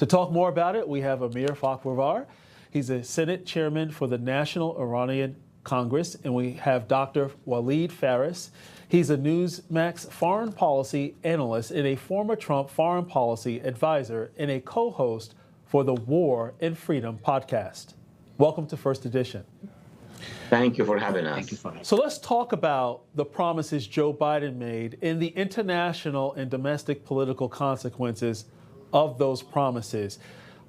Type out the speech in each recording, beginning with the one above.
To talk more about it, we have Amir Fkhrar. He's a Senate chairman for the National Iranian Congress, and we have Dr. Walid Faris. He's a Newsmax foreign policy analyst and a former Trump foreign policy advisor and a co-host for the War and Freedom podcast. Welcome to First Edition. Thank you for having us. Thank you for having us. So let's talk about the promises Joe Biden made and the international and domestic political consequences of those promises.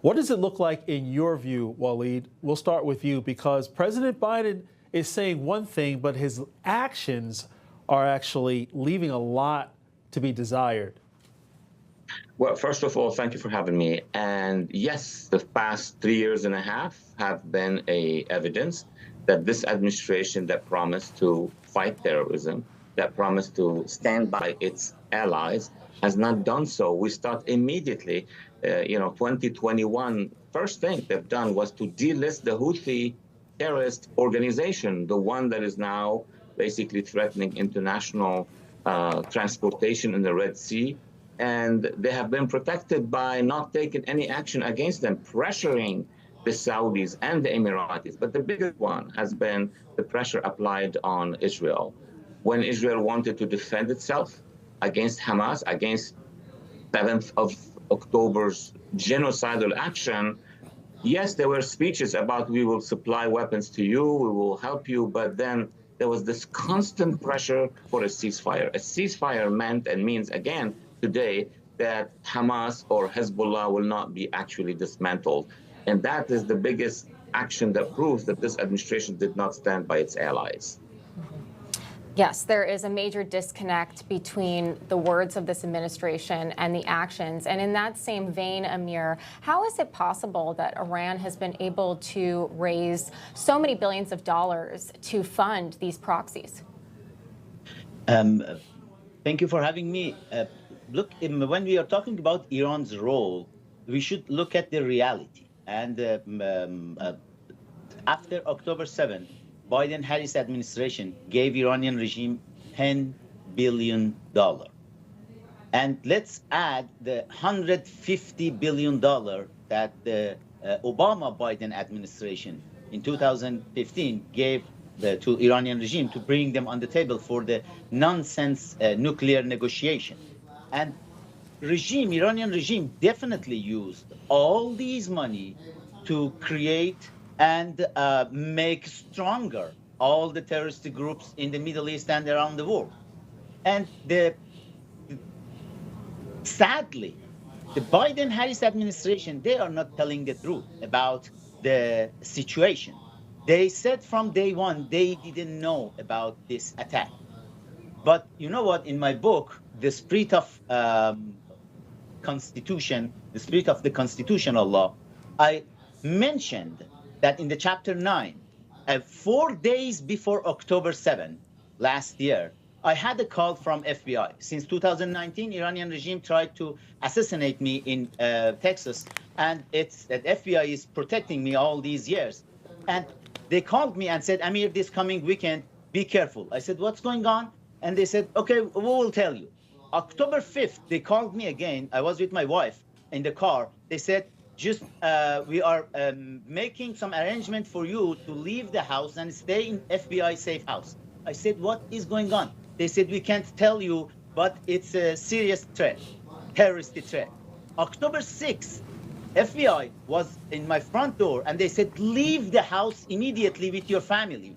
What does it look like in your view, Walid? We'll start with you because President Biden is saying one thing, but his actions are actually leaving a lot to be desired. Well, first of all, thank you for having me. And yes, the past 3 years and a half have been evidence that this administration that promised to fight terrorism, that promised to stand by its allies, has not done so. We start immediately, 2021, first thing they've done was to delist the Houthi terrorist organization, the one that is now basically threatening international transportation in the Red Sea. And they have been protected by not taking any action against them, pressuring the Saudis and the Emiratis. But the biggest one has been the pressure applied on Israel. When Israel wanted to defend itself against Hamas, against 7th of October's genocidal action, yes, there were speeches about we will supply weapons to you, we will help you, but then there was this constant pressure for a ceasefire. A ceasefire meant and means, again, today, that Hamas or Hezbollah will not be actually dismantled. And that is the biggest action that proves that this administration did not stand by its allies. Yes, there is a major disconnect between the words of this administration and the actions. And in that same vein, Amir, how is it possible that Iran has been able to raise so many billions of dollars to fund these proxies? Thank you for having me. Look, when we are talking about Iran's role, we should look at the reality. And after October 7th, Biden-Harris administration gave Iranian regime $10 billion. And let's add the $150 billion that the Obama-Biden administration in 2015 gave to Iranian regime to bring them on the table for the nonsense nuclear negotiation. And Iranian regime definitely used all these money to create and make stronger all the terrorist groups in the Middle East and around the world. And sadly, the Biden-Harris administration, they are not telling the truth about the situation. They said from day one, they didn't know about this attack. But you know what, in my book, The Spirit of Constitution, The Spirit of the Constitutional Law, I mentioned that in the chapter 9, 4 days before October 7 last year, I had a call from FBI. Since 2019, Iranian regime tried to assassinate me in Texas, and it's that FBI is protecting me all these years. And they called me and said, Amir, this coming weekend, be careful. I said, what's going on? And they said, okay, we will tell you. October 5th, they called me again. I was with my wife in the car. They said, we are making some arrangement for you to leave the house and stay in FBI safe house. I said, what is going on? They said, we can't tell you, but it's a serious threat, terrorist threat. October 6th, FBI was in my front door and they said, leave the house immediately with your family.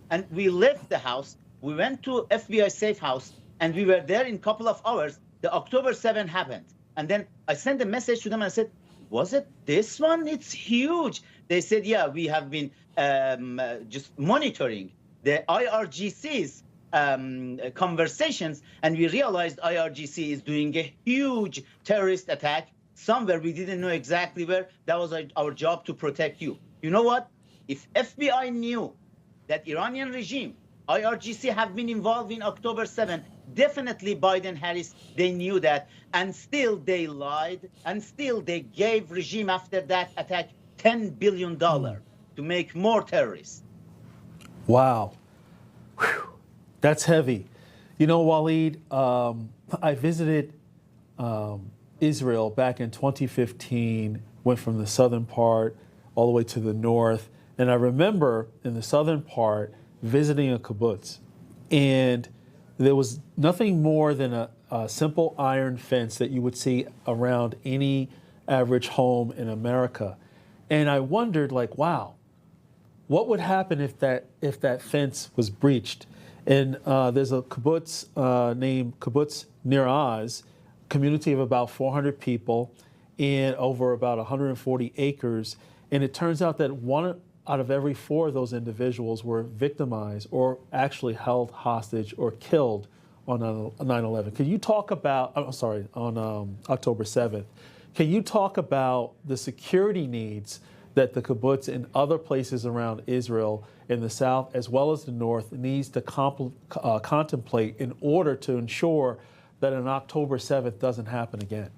And we left the house. We went to FBI safe house and we were there in a couple of hours. The October 7 happened. And then I sent a message to them and I said, was it this one? It's huge. They said, yeah, we have been just monitoring the IRGC's conversations, and we realized IRGC is doing a huge terrorist attack somewhere. We didn't know exactly where. That was our job to protect you. You know what? If FBI knew that Iranian regime, IRGC have been involved in October 7, definitely Biden-Harris, they knew that, and still they lied, and still they gave regime after that attack $10 billion to make more terrorists. Wow. Whew. That's heavy. You know, Walid, I visited Israel back in 2015, went from the southern part all the way to the north. And I remember in the southern part visiting a kibbutz, and there was nothing more than a simple iron fence that you would see around any average home in America. And I wondered, like, wow, what would happen if that fence was breached? And there's a kibbutz named Kibbutz Nir Oz, community of about 400 people and over about 140 acres. And it turns out that 1 out of every 4 of those individuals were victimized or actually held hostage or killed on 9/11. Can you talk about, on October 7th, can you talk about the security needs that the kibbutz and other places around Israel in the south as well as the north needs to contemplate in order to ensure that an October 7th doesn't happen again?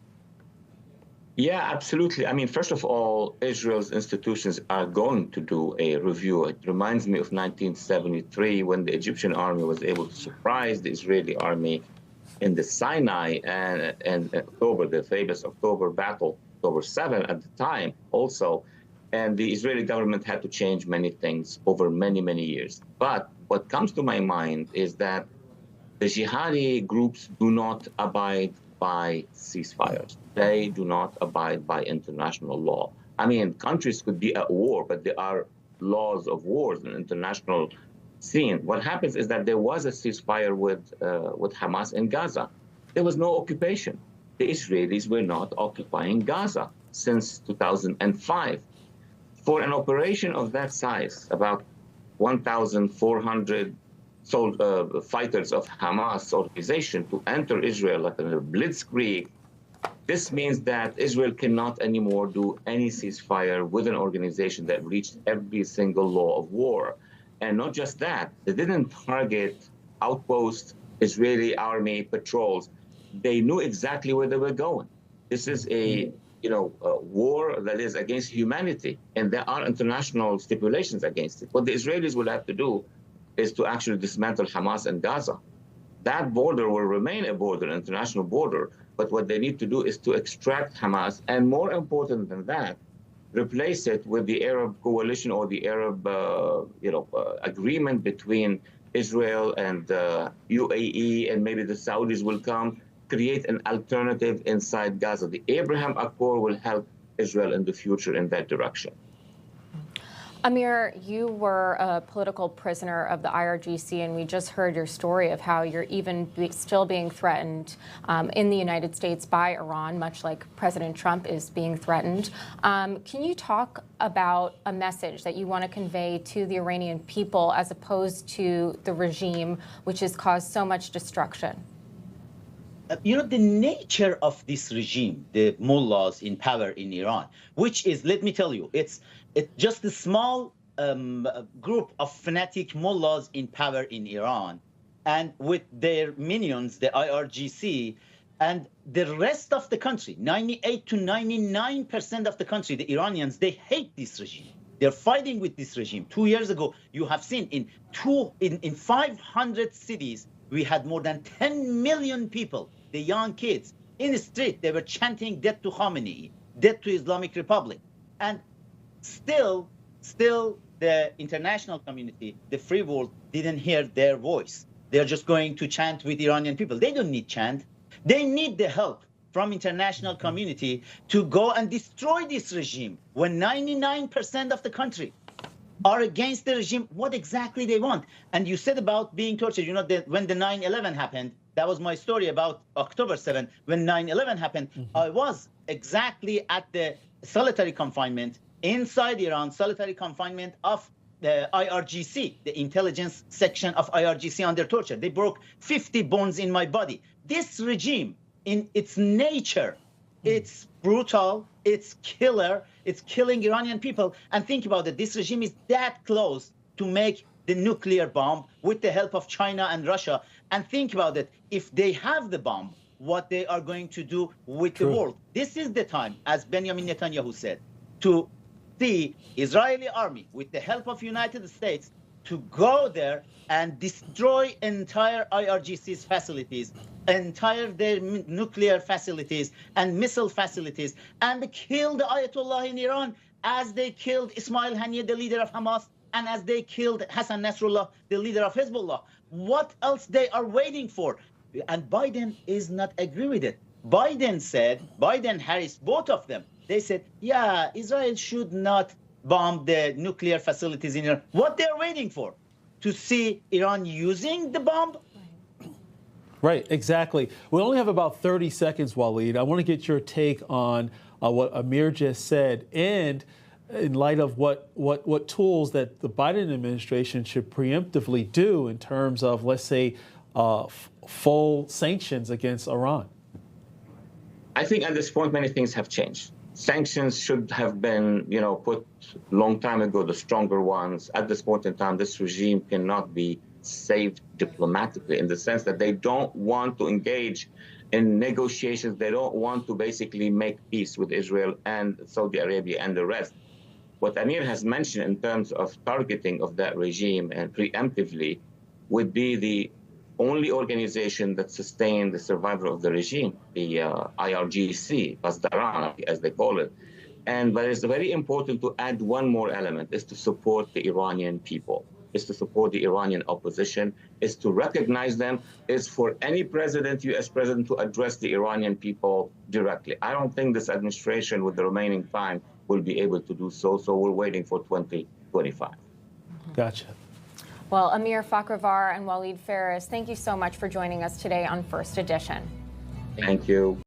Yeah, absolutely. I mean, first of all, Israel's institutions are going to do a review. It reminds me of 1973 when the Egyptian army was able to surprise the Israeli army in the Sinai and October, the famous October battle, October 7 at the time also. And the Israeli government had to change many things over many, many years. But what comes to my mind is that the jihadi groups do not abide by ceasefires. They do not abide by international law. I mean, countries could be at war, but there are laws of wars in international scene. What happens is that there was a ceasefire with Hamas in Gaza. There was no occupation. The Israelis were not occupying Gaza since 2005. For an operation of that size, about 1,400 fighters of Hamas organization to enter Israel like a blitzkrieg, this means that Israel cannot anymore do any ceasefire with an organization that reached every single law of war. And not just that, they didn't target outposts, Israeli army patrols. They knew exactly where they were going. This is a war that is against humanity, and there are international stipulations against it. What the Israelis will have to do is to actually dismantle Hamas in Gaza. That border will remain a border, an international border, but what they need to do is to extract Hamas, and more important than that, replace it with the Arab coalition or the Arab agreement between Israel and UAE, and maybe the Saudis will come, create an alternative inside Gaza. The Abraham Accord will help Israel in the future in that direction. Amir, you were a political prisoner of the IRGC, and we just heard your story of how you're still being threatened in the United States by Iran, much like President Trump is being threatened. Can you talk about a message that you want to convey to the Iranian people as opposed to the regime, which has caused so much destruction? The nature of this regime, the mullahs in power in Iran, which is, let me tell you, it's just a small group of fanatic mullahs in power in Iran, and with their minions, the IRGC, and the rest of the country, 98 to 99% of the country, the Iranians, they hate this regime. They're fighting with this regime. 2 years ago, you have seen in 500 cities, we had more than 10 million people, the young kids, in the street. They were chanting death to Khamenei, death to Islamic Republic. And still the international community, the free world, didn't hear their voice. They're just going to chant with Iranian people. They don't need chant. They need the help from international community to go and destroy this regime. When 99% of the country are against the regime, what exactly they want? And you said about being tortured. When the 9/11 happened, that was my story about October 7th. When 9/11 happened, I was exactly at the solitary confinement inside Iran, solitary confinement of the IRGC, the intelligence section of IRGC under torture. They broke 50 bones in my body. This regime, in its nature, it's brutal, it's killer, it's killing Iranian people. And think about it, this regime is that close to make the nuclear bomb with the help of China and Russia. And think about it, if they have the bomb, what they are going to do with the world. This is the time, as Benjamin Netanyahu said, to the Israeli army, with the help of United States, to go there and destroy entire IRGC's facilities, entire their nuclear facilities and missile facilities, and kill the Ayatollah in Iran as they killed Ismail Haniyeh, the leader of Hamas, and as they killed Hassan Nasrallah, the leader of Hezbollah. What else they are waiting for? And Biden is not agree with it. Biden said, Biden, Harris, both of them, they said, yeah, Israel should not bomb the nuclear facilities in Iran. What they're waiting for? To see Iran using the bomb? Right, exactly. We only have about 30 seconds, Waleed. I want to get your take on what Amir just said, and in light of what tools that the Biden administration should preemptively do in terms of, let's say, full sanctions against Iran. I think at this point, many things have changed. Sanctions should have been, put long time ago, the stronger ones. At this point in time, this regime cannot be saved diplomatically, in the sense that they don't want to engage in negotiations. They don't want to basically make peace with Israel and Saudi Arabia and the rest. What Amir has mentioned in terms of targeting of that regime and preemptively would be the only organization that sustained the survival of the regime, the IRGC, Pasdaran, as they call it. But it's very important to add one more element, is to support the Iranian people, is to support the Iranian opposition, is to recognize them, is for any president, U.S. president, to address the Iranian people directly. I don't think this administration, with the remaining time, will be able to do so. So we're waiting for 2025. Gotcha. Well, Amir Fakhrāvar and Waleed Phares, thank you so much for joining us today on First Edition. Thank you.